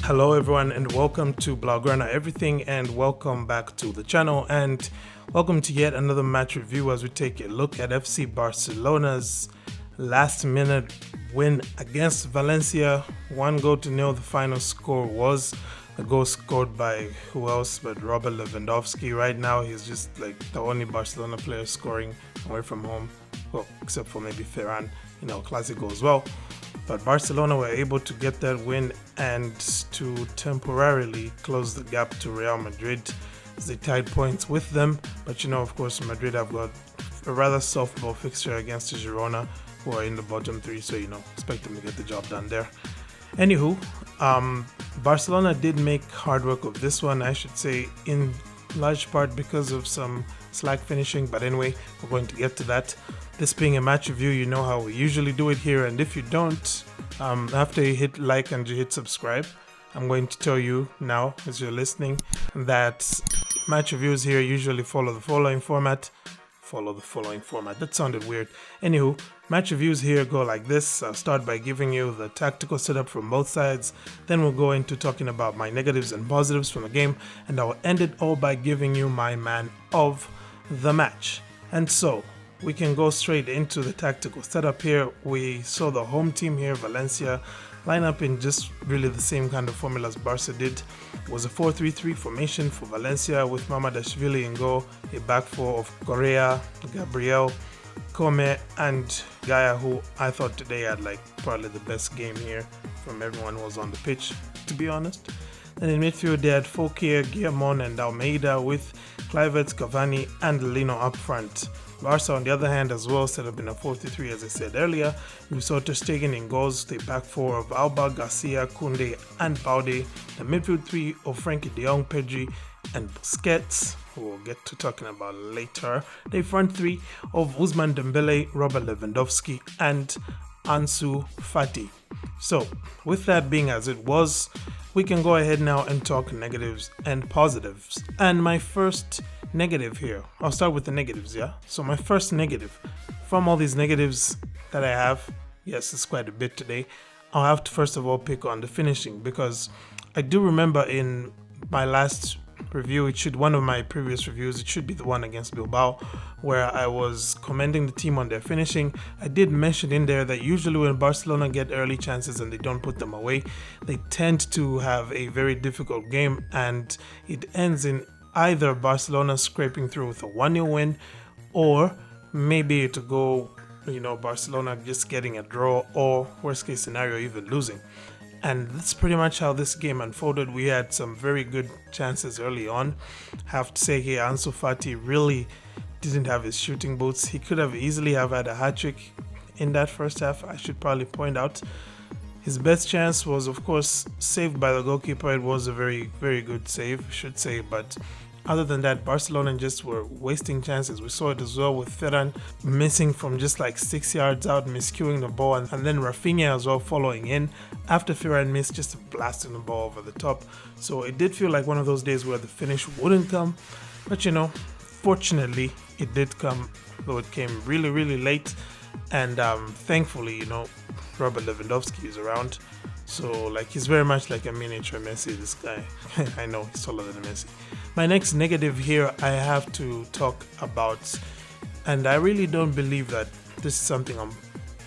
Hello everyone and welcome to Blaugrana Everything, and welcome back to the channel, and welcome to yet another match review as we take a look at FC Barcelona's last minute win against Valencia. 1-0. The final score was a goal scored by who else but Robert Lewandowski. Right now he's just like the only Barcelona player scoring away from home, well, except for maybe Ferran, Clasico as well. But Barcelona were able to get that win and to temporarily close the gap to Real Madrid as they tied points with them. But of course, Madrid have got a rather softball fixture against Girona, who are in the bottom three, so expect them to get the job done there. Anywho, Barcelona did make hard work of this one, I should say, in large part because of some slack finishing, but anyway, we're going to get to that. This being a match review, you know how we usually do it here, and if you don't, after you hit like and you hit subscribe, I'm going to tell you now as you're listening that match reviews here usually follow the following format. That sounded weird. Anywho, match reviews here go like this. I'll start by giving you the tactical setup from both sides. Then we'll go into talking about my negatives and positives from the game. And I'll end it all by giving you my man of the match. And so, we can go straight into the tactical setup here. We saw the home team here, Valencia, line up in just really the same kind of formula as Barca did. It was a 4-3-3 formation for Valencia with Mamardashvili in goal, a back four of Correa, Gabriel, Come and Gaia, who I thought today had probably the best game here from everyone who was on the pitch, to be honest. Then in midfield they had Fokir, Guillamon and Almeida with Kluivert, Cavani and Lino up front. Barca, on the other hand, as well, set up in a 4-3-3, as I said earlier. We saw Ter Stegen in goals, the back four of Alba, Garcia, Koundé, and Balde. The midfield three of Frankie de Jong, Pedri, and Busquets, who we'll get to talking about later. The front three of Ousmane Dembele, Robert Lewandowski, and Ansu Fati. So, with that being as it was, we can go ahead now and talk negatives and positives. And my first negative here, I'll start with the negatives, yeah? So my first negative, from all these negatives that I have, yes, it's quite a bit today, I'll have to first of all pick on the finishing, because I do remember in my last review, one of my previous reviews, it should be the one against Bilbao, where I was commending the team on their finishing. I did mention in there that usually when Barcelona get early chances and they don't put them away, they tend to have a very difficult game, and it ends in either Barcelona scraping through with a 1-0 win, or maybe to go, Barcelona just getting a draw, or worst case scenario, even losing. And that's pretty much how this game unfolded. We had some very good chances early on. I have to say here, Ansu Fati really didn't have his shooting boots. He could have easily have had a hat-trick in that first half, I should probably point out. His best chance was, of course, saved by the goalkeeper. It was a very, very good save, I should say. But other than that, Barcelona just were wasting chances. We saw it as well with Ferran missing from just 6 yards out, miscuing the ball. And then Rafinha as well following in after Ferran missed, just blasting the ball over the top. So it did feel like one of those days where the finish wouldn't come. But, fortunately, it did come, though it came really, really late. And thankfully, Robert Lewandowski is around, so he's very much like a miniature Messi, this guy. I know he's taller than Messi. My next negative here I have to talk about, and I really don't believe that this is something I'm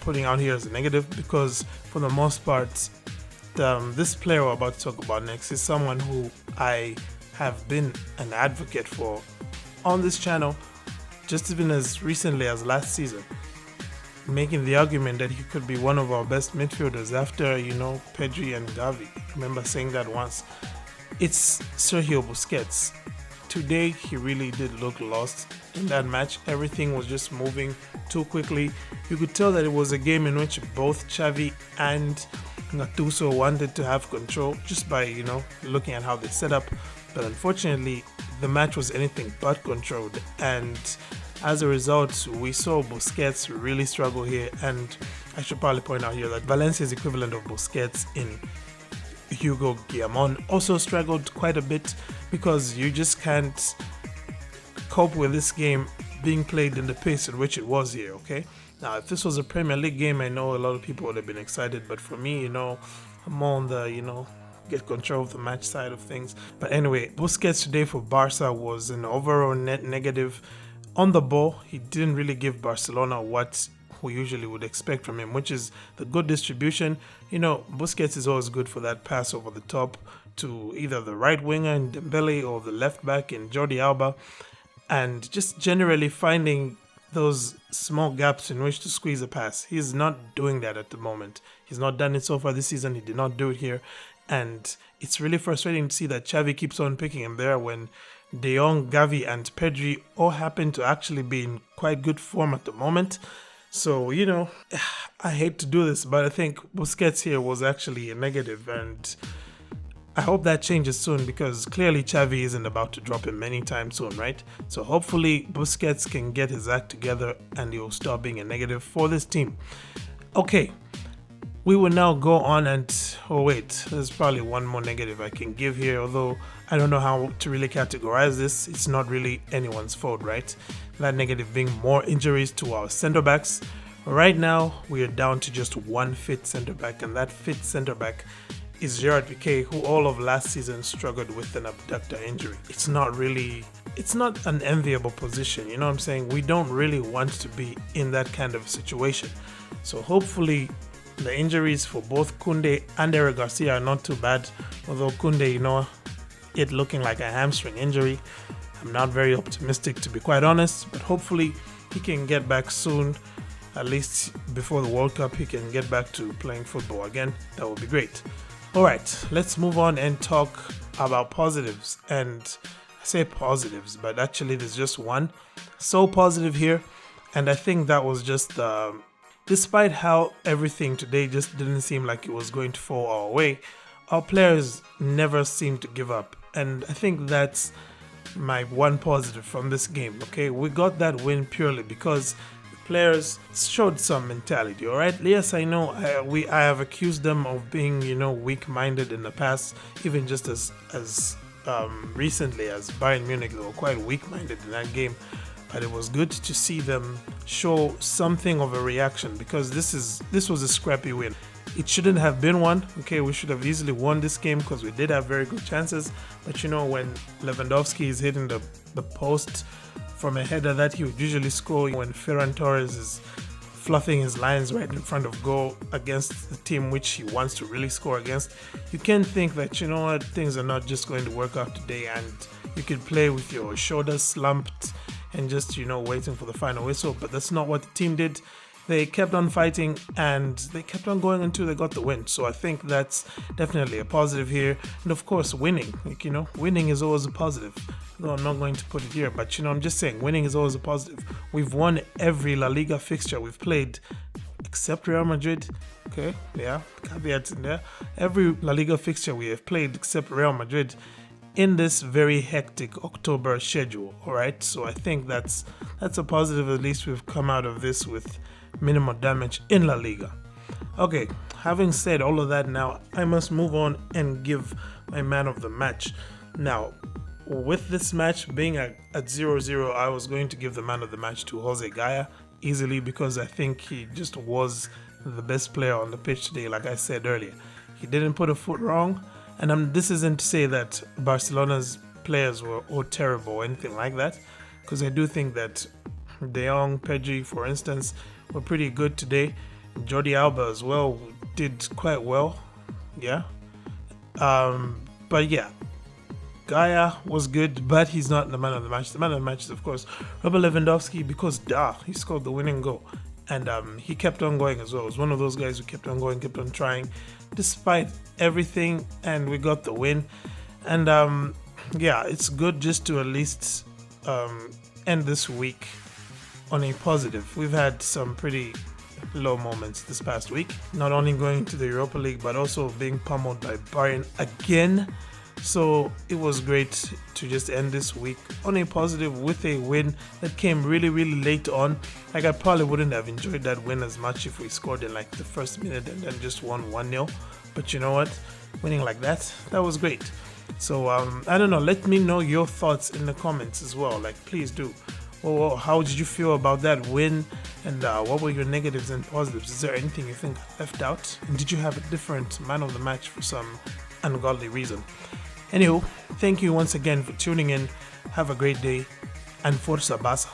putting out here as a negative, because for the most part, this player we're about to talk about next is someone who I have been an advocate for on this channel, just even as recently as last season, making the argument that he could be one of our best midfielders after, Pedri and Xavi. I remember saying that once. It's Sergio Busquets. Today, he really did look lost in that match. Everything was just moving too quickly. You could tell that it was a game in which both Xavi and Gattuso wanted to have control just by, looking at how they set up. But unfortunately, the match was anything but controlled. And as a result, we saw Busquets really struggle here, and I should probably point out here that Valencia's equivalent of Busquets in Hugo Guillamon also struggled quite a bit, because you just can't cope with this game being played in the pace in which it was here, okay? Now, if this was a Premier League game, I know a lot of people would have been excited, but for me, I'm more on the, get control of the match side of things. But anyway, Busquets today for Barca was an overall net negative. On the ball, he didn't really give Barcelona what we usually would expect from him, which is the good distribution. Busquets is always good for that pass over the top to either the right winger in Dembele or the left back in Jordi Alba, and just generally finding those small gaps in which to squeeze a pass. He's not doing that at the moment. He's not done it so far this season. He did not do it here. And it's really frustrating to see that Xavi keeps on picking him there when De Jong, Gavi, and Pedri all happen to actually be in quite good form at the moment. So, I hate to do this, but I think Busquets here was actually a negative, and I hope that changes soon because clearly Xavi isn't about to drop him anytime soon, right? So hopefully Busquets can get his act together and he'll stop being a negative for this team. Okay, we will now go on and, there's probably one more negative I can give here, although I don't know how to really categorize this. It's not really anyone's fault, right? That negative being more injuries to our center backs. Right now, we are down to just one fit center back, and that fit center back is Gerard Piqué, who all of last season struggled with an abductor injury. It's not an enviable position, you know what I'm saying? We don't really want to be in that kind of situation. So hopefully the injuries for both Koundé and Eric Garcia are not too bad, although Koundé, it looking like a hamstring injury. I'm not very optimistic, to be quite honest, but hopefully he can get back soon. At least before the World Cup, he can get back to playing football again. That would be great. All right, let's move on and talk about positives. And I say positives, but actually there's just one. So positive here. And I think that was just, despite how everything today just didn't seem like it was going to fall our way, our players never seemed to give up. And I think that's my one positive from this game, okay? We got that win purely because players showed some mentality, all right? Yes, I know I have accused them of being, weak-minded in the past, even just as recently as Bayern Munich. They were quite weak-minded in that game, but it was good to see them show something of a reaction because this was a scrappy win. It shouldn't have been one, okay? We should have easily won this game because we did have very good chances, but when Lewandowski is hitting the post from a header that he would usually score, when Ferran Torres is fluffing his lines right in front of goal against the team which he wants to really score against, you can think that, things are not just going to work out today and you could play with your shoulders slumped and just, waiting for the final whistle. But that's not what the team did. They kept on fighting and they kept on going until they got the win. So I think that's definitely a positive here. And of course, winning. Winning is always a positive. No, I'm not going to put it here, but I'm just saying winning is always a positive. We've won every La Liga fixture we've played except Real Madrid. Okay, yeah, caveats in there. Every La Liga fixture we have played except Real Madrid in this very hectic October schedule. All right, so I think that's a positive. At least we've come out of this with minimal damage in La Liga. Okay, having said all of that, now I must move on and give my man of the match. Now, with this match being at 0-0, I was going to give the man of the match to Jose Gaya easily because I think he just was the best player on the pitch today, like I said earlier. He didn't put a foot wrong, and this isn't to say that Barcelona's players were all terrible or anything like that, because I do think that De Jong, Pedri, for instance, were pretty good today. Jordi Alba as well did quite well, yeah. But yeah, Gaya was good, but he's not the man of the match. The man of the match is, of course, Robert Lewandowski because he scored the winning goal. And he kept on going as well. He was one of those guys who kept on going, kept on trying, despite everything, and we got the win. And yeah, it's good just to at least end this week on a positive. We've had some pretty low moments this past week, not only going to the Europa League, but also being pummeled by Bayern again. So it was great to just end this week on a positive with a win that came really, really late on. Like, I probably wouldn't have enjoyed that win as much if we scored in like the first minute and then just won 1-0. But you know what? Winning like that was great. So I don't know. Let me know your thoughts in the comments as well. Like, please do. Well, how did you feel about that win? And what were your negatives and positives? Is there anything you think I left out? And did you have a different man of the match for some ungodly reason. Anywho, thank you once again for tuning in. Have a great day, and Forza Barca.